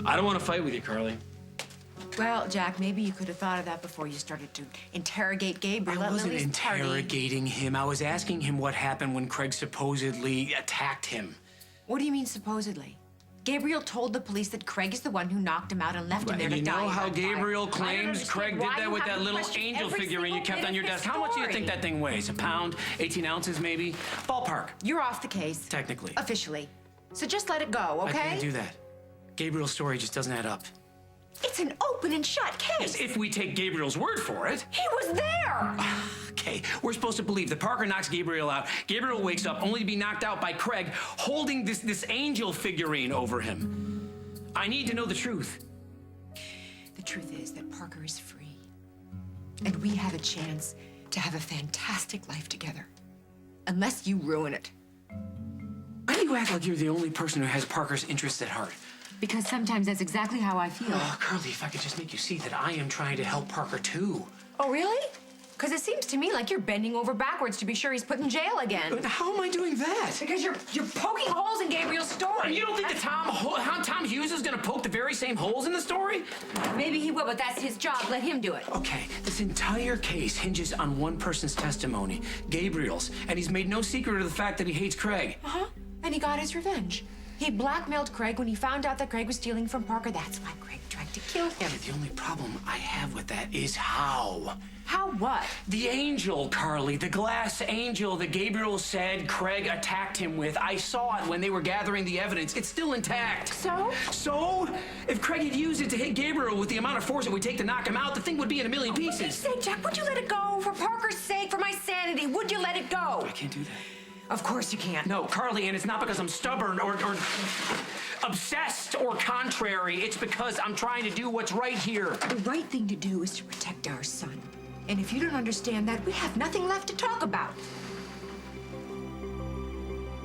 I don't want to fight with you, Carly. Well, Jack, maybe you could have thought of that before you started to interrogate Gabriel. I wasn't interrogating him. I was asking him what happened when Craig supposedly attacked him. What do you mean, supposedly? Gabriel told the police that Craig is the one who knocked him out and left him there to die. You know how Gabriel claims Craig did that with that little angel figurine you kept on your desk? How much do you think that thing weighs? A pound? 18 ounces, maybe? Ballpark. You're off the case. Technically. Officially. So just let it go, okay? I can't do that. Gabriel's story just doesn't add up. It's an open and shut case. Yes, if we take Gabriel's word for it. He was there! Okay, we're supposed to believe that Parker knocks Gabriel out. Gabriel wakes up only to be knocked out by Craig holding this angel figurine over him. I need to know the truth. The truth is that Parker is free. And we have a chance to have a fantastic life together. Unless you ruin it. Why do you act like you're the only person who has Parker's interests at heart? Because sometimes that's exactly how I feel. Oh, Carly, if I could just make you see that I am trying to help Parker, too. Oh, really? Because it seems to me like you're bending over backwards to be sure he's put in jail again. But how am I doing that? Because you're poking holes in Gabriel's story. You don't think that Tom Hughes is going to poke the very same holes in the story? Maybe he will, but that's his job. Let him do it. Okay, this entire case hinges on one person's testimony, Gabriel's, and he's made no secret of the fact that he hates Craig. Uh-huh, and he got his revenge. He blackmailed Craig when he found out that Craig was stealing from Parker. That's why Craig tried to kill him. The only problem I have with that is how. How what? The angel, Carly, the glass angel that Gabriel said Craig attacked him with. I saw it when they were gathering the evidence. It's still intact. So? So? If Craig had used it to hit Gabriel with the amount of force it would take to knock him out, the thing would be in a million pieces. For Pete's sake, Jack, would you let it go? For Parker's sake, for my sanity, would you let it go? I can't do that. Of course you can't. No, Carly, and it's not because I'm stubborn or obsessed or contrary. It's because I'm trying to do what's right here. The right thing to do is to protect our son. And if you don't understand that, we have nothing left to talk about.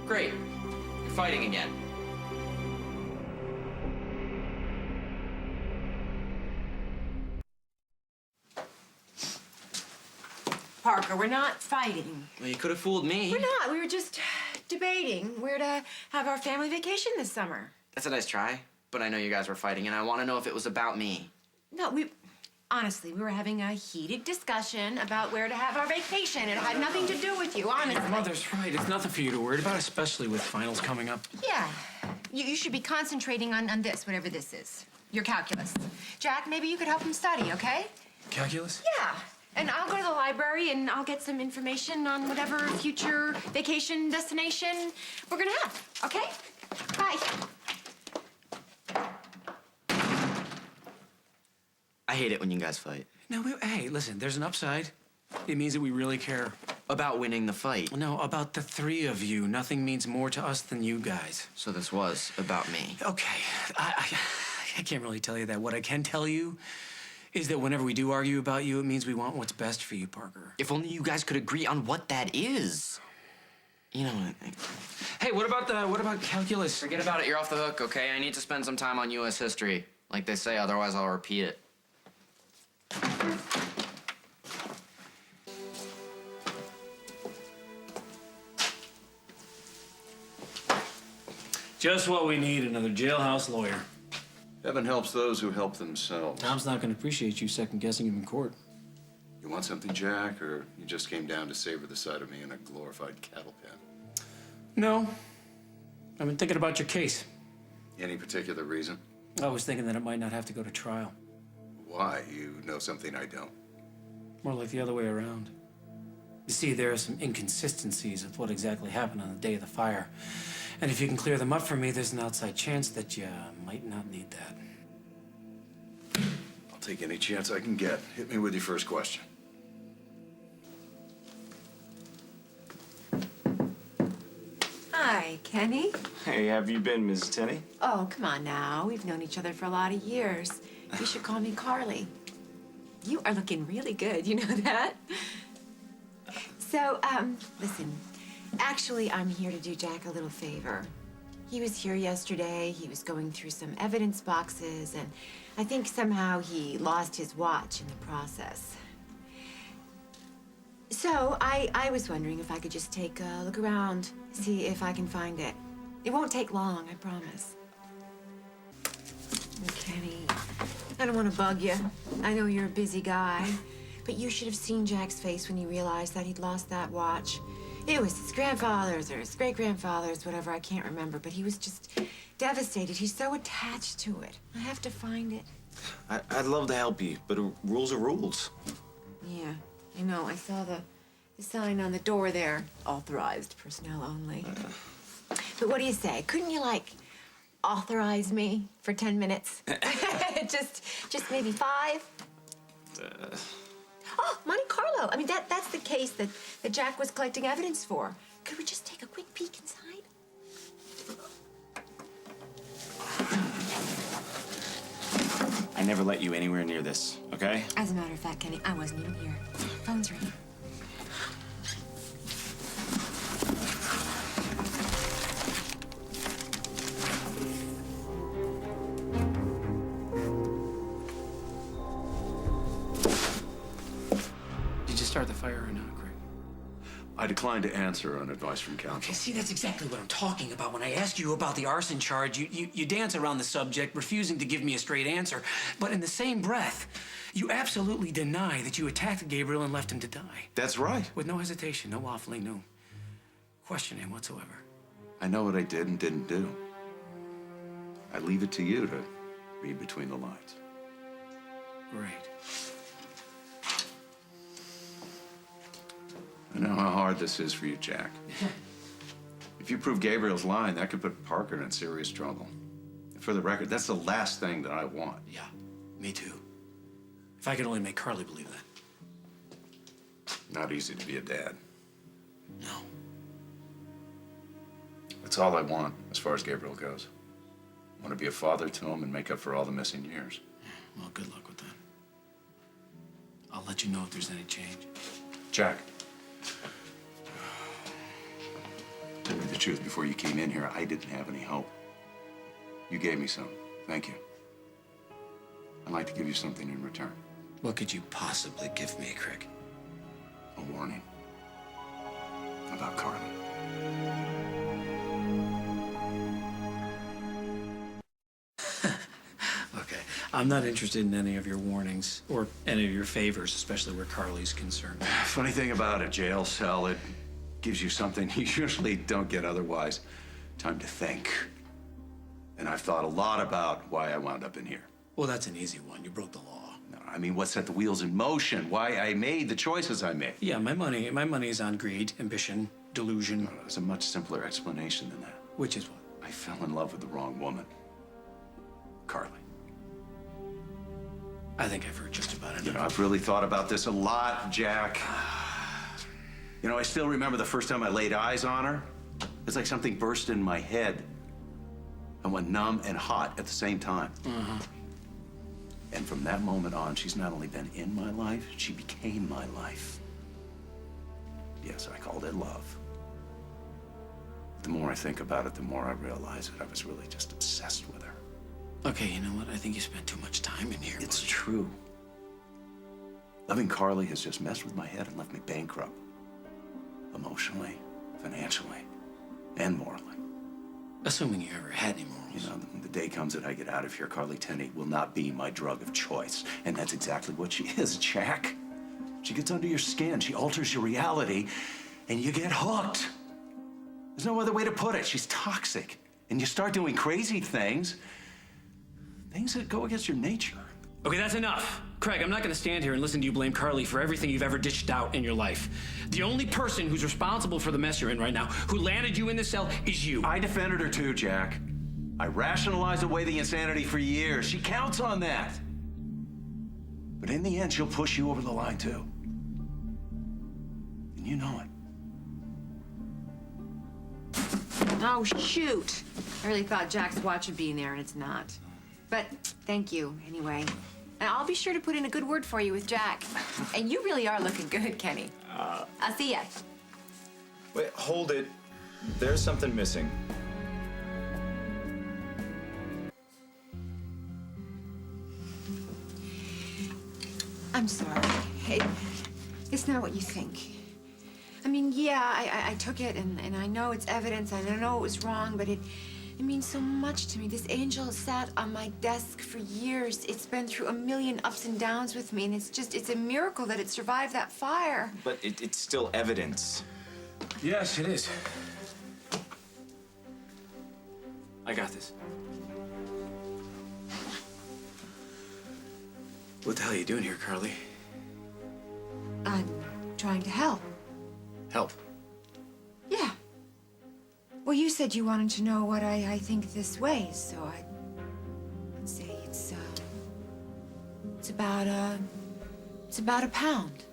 Great. You're fighting again. Parker, we're not fighting. Well, you could have fooled me. We're not. We were just debating where to have our family vacation this summer. That's a nice try, but I know you guys were fighting, and I want to know if it was about me. No, honestly, we were having a heated discussion about where to have our vacation. It had nothing to do with you, honestly. Your mother's right. It's nothing for you to worry about, especially with finals coming up. Yeah. You should be concentrating on this, whatever this is. Your calculus. Jack, maybe you could help him study, okay? Calculus? Yeah. And I'll go to the library and I'll get some information on whatever future vacation destination we're gonna have, okay? Bye. I hate it when you guys fight. No, hey, listen, there's an upside. It means that we really care. About winning the fight. No, about the three of you. Nothing means more to us than you guys. So this was about me. Okay, I can't really tell you that. What I can tell you is that whenever we do argue about you, it means we want what's best for you, Parker. If only you guys could agree on what that is. You know what? Hey, what about calculus? Forget about it. You're off the hook, okay? I need to spend some time on U.S. history. Like they say, otherwise I'll repeat it. Just what we need, another jailhouse lawyer. Heaven helps those who help themselves. Tom's not going to appreciate you second-guessing him in court. You want something, Jack, or you just came down to savor the sight of me in a glorified cattle pen? No. I've been thinking about your case. Any particular reason? I was thinking that it might not have to go to trial. Why? You know something I don't. More like the other way around. You see, there are some inconsistencies of what exactly happened on the day of the fire. And if you can clear them up for me, there's an outside chance that you might not need that. I'll take any chance I can get. Hit me with your first question. Hi, Kenny. Hey, have you been, Mrs. Tenney? Oh, come on now. We've known each other for a lot of years. You should call me Carly. You are looking really good, you know that? So, listen. Actually, I'm here to do Jack a little favor. He was here yesterday. He was going through some evidence boxes, and I think somehow he lost his watch in the process. So, I was wondering if I could just take a look around, see if I can find it. It won't take long, I promise. I don't want to bug you. I know you're a busy guy. But you should have seen Jack's face when he realized that he'd lost that watch. It was his grandfather's or his great-grandfather's, whatever, I can't remember. But he was just devastated. He's so attached to it. I have to find it. I'd love to help you, but rules are rules. Yeah, I know. I saw the sign on the door there. Authorized personnel only. But what do you say? Couldn't you, like, authorize me for 10 minutes? just maybe 5? Oh, Monte Carlo. I mean, that's the case that Jack was collecting evidence for. Could we just take a quick peek inside? I never let you anywhere near this, okay? As a matter of fact, Kenny, I wasn't even here. Phone's ringing. Did you start the fire or not, Craig? I declined to answer on advice from counsel. See, that's exactly what I'm talking about. When I ask you about the arson charge, you dance around the subject, refusing to give me a straight answer. But in the same breath, you absolutely deny that you attacked Gabriel and left him to die. That's right. With no hesitation, no waffling, no questioning whatsoever. I know what I did and didn't do. I leave it to you to read between the lines. Great. I know how hard this is for you, Jack. If you prove Gabriel's lying, that could put Parker in serious trouble. For the record, that's the last thing that I want. Yeah, me too. If I could only make Carly believe that. Not easy to be a dad. No. That's all I want as far as Gabriel goes. I want to be a father to him and make up for all the missing years. Well, good luck with that. I'll let you know if there's any change. Jack. Tell you the truth, before you came in here, I didn't have any hope. You gave me some. Thank you. I'd like to give you something in return. What could you possibly give me, Craig? A warning about Carly. Okay. I'm not interested in any of your warnings or any of your favors, especially where Carly's concerned. Funny thing about a jail cell, it gives you something you usually don't get otherwise. Time to think. And I've thought a lot about why I wound up in here. Well, that's an easy one. You broke the law. No, I mean, what set the wheels in motion? Why I made the choices I made? Yeah, my money is on greed, ambition, delusion. No, there's a much simpler explanation than that. Which is what? I fell in love with the wrong woman. Carly. I think I've heard just about it. You know, I've really thought about this a lot, Jack. You know, I still remember the first time I laid eyes on her. It's like something burst in my head. I went numb and hot at the same time. And from that moment on, she's not only been in my life, she became my life. Yes, I called it love. The more I think about it, the more I realize that I was really just obsessed with her. Okay, you know what? I think you spent too much time in here. It's true. Loving Carly has just messed with my head and left me bankrupt. Emotionally, financially, and morally. Assuming you ever had any morals. You know, when the day comes that I get out of here, Carly Tenney will not be my drug of choice. And that's exactly what she is, Jack. She gets under your skin, she alters your reality, and you get hooked. There's no other way to put it. She's toxic. And you start doing crazy things that go against your nature. Okay, that's enough. Craig, I'm not gonna stand here and listen to you blame Carly for everything you've ever dished out in your life. The only person who's responsible for the mess you're in right now, who landed you in this cell, is you. I defended her too, Jack. I rationalized away the insanity for years. She counts on that. But in the end, she'll push you over the line too. And you know it. Oh, shoot. I really thought Jack's watch would be in there, and it's not. But thank you, anyway. And I'll be sure to put in a good word for you with Jack. And you really are looking good, Kenny. I'll see ya. Wait, hold it. There's something missing. I'm sorry. It's not what you think. I mean, yeah, I took it, and I know it's evidence, and I know it was wrong, but It means so much to me. This angel sat on my desk for years. It's been through a million ups and downs with me, and it's a miracle that it survived that fire. But it's still evidence. Yes, it is. I got this. What the hell are you doing here, Carly? I'm trying to help. Help. Yeah. Well, you said you wanted to know what I think this weighs, so I'd say it's about a pound.